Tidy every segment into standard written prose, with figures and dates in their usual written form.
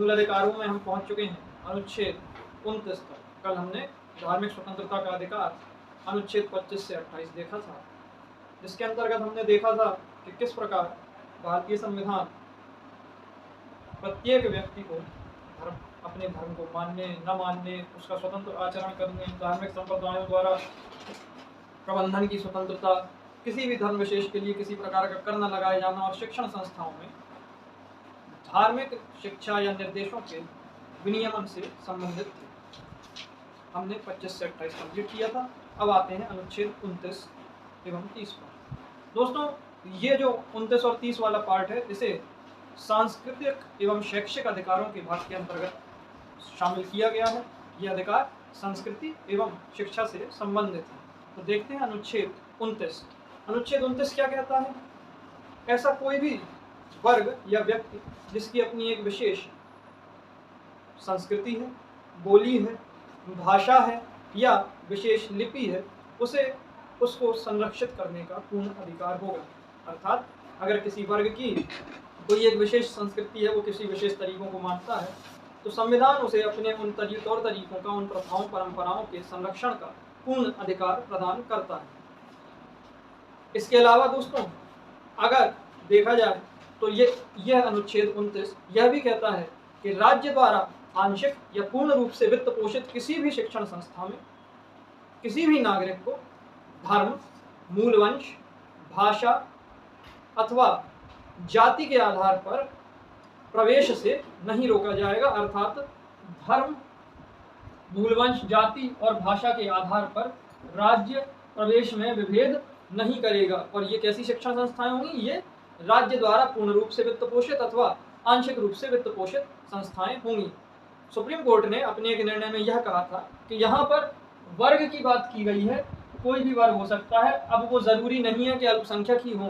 मूल अधिकारों में हम पहुंच चुके हैं अनुच्छेद 29 तक। कल हमने धार्मिक स्वतंत्रता का अधिकार अनुच्छेद 25 से 28 देखा था, जिसके अंतर्गत हमने देखा था कि किस प्रकार भारतीय संविधान प्रत्येक व्यक्ति को अपने धर्म को मानने न मानने, उसका स्वतंत्र आचरण करने, धार्मिक संप्रदायों द्वारा प्रबंधन की स्वतंत्रता, किसी भी धर्म विशेष के लिए किसी प्रकार का कर न लगाए जाना और शिक्षण संस्थाओं में धार्मिक शिक्षा या निर्देशों के विनियमन से संबंधित थे। हमने 25 से 28 कंप्लीट किया था। अब आते हैं अनुच्छेद 29 एवं 30 पर। दोस्तों, ये जो 29 और 30 वाला पार्ट है, इसे सांस्कृतिक एवं शैक्षिक अधिकारों के भाग के अंतर्गत शामिल किया गया है। यह अधिकार संस्कृति एवं शिक्षा से संबंधित है। तो देखते हैं अनुच्छेद 29। अनुच्छेद 29 क्या कहता है? ऐसा कोई भी वर्ग या व्यक्ति जिसकी अपनी एक विशेष संस्कृति है, बोली है, भाषा है या विशेष लिपि है, उसको संरक्षित करने का पूर्ण अधिकार होगा। अर्थात अगर किसी वर्ग की कोई एक विशेष संस्कृति है, वो किसी विशेष तरीकों को मानता है, तो संविधान उसे अपने उन तौर तरीकों का, उन प्रथाओं परंपराओं के संरक्षण का पूर्ण अधिकार प्रदान करता है। इसके अलावा दोस्तों, अगर देखा जाए तो यह अनुच्छेद 29 यह भी कहता है कि राज्य द्वारा आंशिक या पूर्ण रूप से वित्त पोषित किसी भी शिक्षण संस्था में किसी भी नागरिक को धर्म, मूलवंश, भाषा अथवा जाति के आधार पर प्रवेश से नहीं रोका जाएगा। अर्थात धर्म, मूलवंश, जाति और भाषा के आधार पर राज्य प्रवेश में विभेद नहीं करेगा। और ये कैसी शिक्षण संस्थाएं होंगी? ये राज्य द्वारा पूर्ण रूप से वित्त पोषित अथवा आंशिक रूप से वित्त पोषित संस्थाएं होंगी। सुप्रीम कोर्ट ने अपने एक निर्णय में यह कहा था कि यहाँ पर वर्ग की बात की गई है, कोई भी वर्ग हो सकता है। अब वो जरूरी नहीं है कि अल्पसंख्यक ही हों,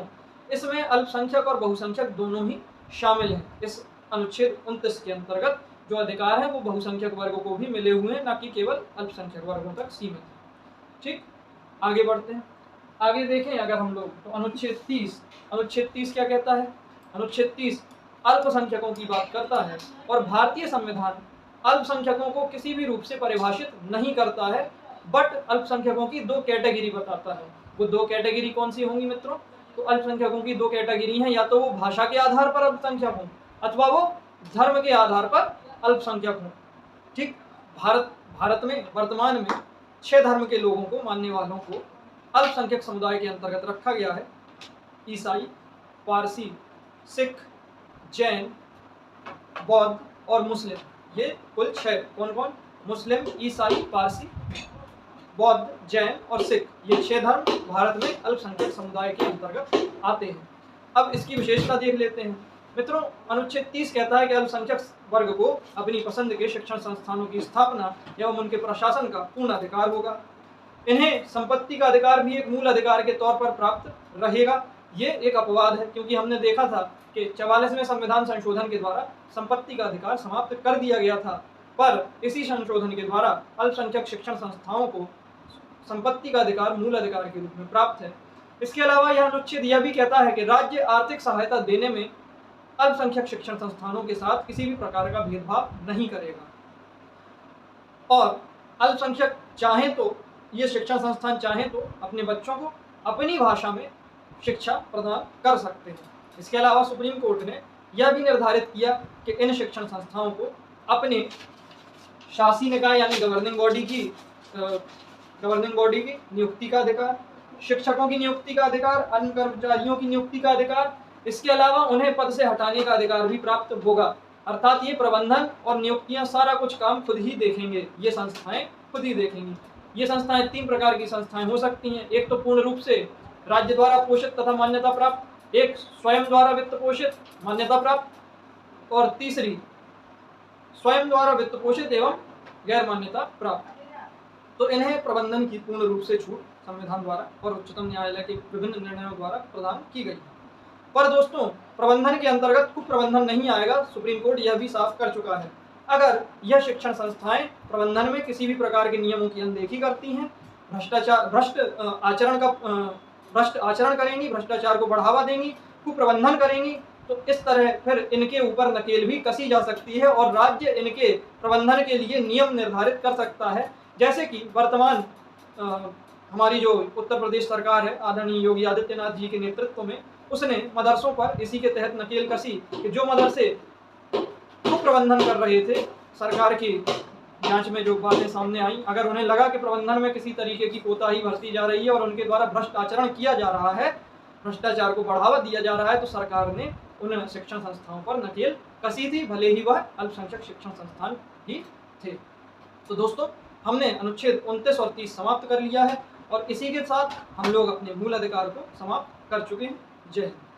इसमें अल्पसंख्यक और बहुसंख्यक दोनों ही शामिल हैं। इस अनुच्छेद 29 के अंतर्गत जो अधिकार है वो बहुसंख्यक वर्गों को भी मिले हुए हैं, न कि केवल अल्पसंख्यक वर्गों तक सीमित है। ठीक, आगे बढ़ते हैं। आगे देखें अगर हम लोग तो अनुच्छेद 30 क्या कहता है? अनुच्छेद 30 अल्पसंख्यकों की बात करता है और भारतीय संविधान अल्पसंख्यकों को किसी भी रूप से परिभाषित नहीं करता है, बट अल्पसंख्यकों की दो कैटेगरी बताता है। वो दो कैटेगरी कौन सी होंगी मित्रों? तो अल्पसंख्यकों की दो कैटेगरी हैं, या तो वो भाषा के आधार पर अल्पसंख्यक हों अथवा वो धर्म के आधार पर अल्पसंख्यक हों। ठीक, भारत में वर्तमान में 6 धर्म के लोगों को, मानने वालों को अल्पसंख्यक समुदाय के अंतर्गत रखा गया है। ईसाई, पारसी, सिख, जैन, बौद्ध और मुस्लिम। ये कुल 6। कौन कौन? मुस्लिम, ईसाई, पारसी, बौद्ध, जैन और सिख। ये 6 धर्म भारत में अल्पसंख्यक समुदाय के अंतर्गत आते हैं। अब इसकी विशेषता देख लेते हैं मित्रों। अनुच्छेद 30 कहता है कि अल्पसंख्यक वर्ग को अपनी पसंद के शिक्षण संस्थानों की स्थापना एवं उनके प्रशासन का पूर्ण अधिकार होगा। इन्हें संपत्ति का अधिकार भी एक मूल अधिकार के तौर पर प्राप्त रहेगा। ये एक अपवाद है, क्योंकि हमने देखा था कि 44वें संविधान संशोधन के द्वारा संपत्ति का अधिकार समाप्त कर दिया गया था, पर इसी संशोधन के द्वारा अल्पसंख्यक शिक्षण संस्थाओं को संपत्ति का अधिकार मूल अधिकार के रूप में प्राप्त है। इसके अलावा यह अनुच्छेद यह भी कहता है कि राज्य आर्थिक सहायता देने में अल्पसंख्यक शिक्षण संस्थानों के साथ किसी भी प्रकार का भेदभाव नहीं करेगा, और अल्पसंख्यक चाहें तो, ये शिक्षण संस्थान चाहें तो अपने बच्चों को अपनी भाषा में शिक्षा प्रदान कर सकते हैं। इसके अलावा सुप्रीम कोर्ट ने यह भी निर्धारित किया कि इन शिक्षण संस्थाओं को अपने शासी निकाय यानी गवर्निंग बॉडी की नियुक्ति का अधिकार, शिक्षकों की नियुक्ति का अधिकार, अन्य कर्मचारियों की नियुक्ति का अधिकार, इसके अलावा उन्हें पद से हटाने का अधिकार भी प्राप्त होगा। अर्थात ये प्रबंधन और नियुक्तियां सारा कुछ काम खुद ही देखेंगे, ये संस्थाएं खुद ही देखेंगी। ये संस्थाएं 3 प्रकार की संस्थाएं हो सकती हैं। एक तो पूर्ण रूप से राज्य द्वारा पोषित तथा मान्यता प्राप्त, एक स्वयं द्वारा वित्त पोषित मान्यता प्राप्त, और तीसरी स्वयं द्वारा वित्त पोषित एवं गैर मान्यता प्राप्त। तो इन्हें प्रबंधन की पूर्ण रूप से छूट संविधान द्वारा और उच्चतम न्यायालय के विभिन्न निर्णयों द्वारा प्रदान की गई है। पर दोस्तों, प्रबंधन के अंतर्गत कुप्रबंधन नहीं आएगा, सुप्रीम कोर्ट यह भी साफ कर चुका है। अगर यह शिक्षण संस्थाएं प्रबंधन में किसी भी प्रकार के नियमों की अनदेखी करती हैं, भ्रष्ट आचरण करेंगी, भ्रष्टाचार को बढ़ावा देंगी, कुप्रबंधन करेंगी, तो इस तरह फिर इनके ऊपर नकेल भी कसी जा सकती है और राज्य इनके प्रबंधन के लिए नियम निर्धारित कर सकता है। जैसे कि वर्तमान हमारी जो उत्तर प्रदेश सरकार है आदरणीय योगी आदित्यनाथ जी के नेतृत्व में, उसने मदरसों पर इसी के तहत नकेल कसी कि जो मदरसे कुप्रबंधन कर रहे थे, सरकार की जांच में जो बातें सामने आई, अगर उन्हें लगा कि प्रबंधन में किसी तरीके की कोताही बरती जा रही है और उनके द्वारा भ्रष्ट आचरण किया जा रहा है, भ्रष्टाचार को बढ़ावा दिया जा रहा है, तो सरकार ने उन शिक्षण संस्थाओं पर नकेल कसी थी, भले ही वह अल्पसंख्यक शिक्षण संस्थान ही थे। तो दोस्तों, हमने अनुच्छेद 29 और 30 समाप्त कर लिया है और इसी के साथ हम लोग अपने मूल अधिकार को समाप्त कर चुके हैं। जय हिंद।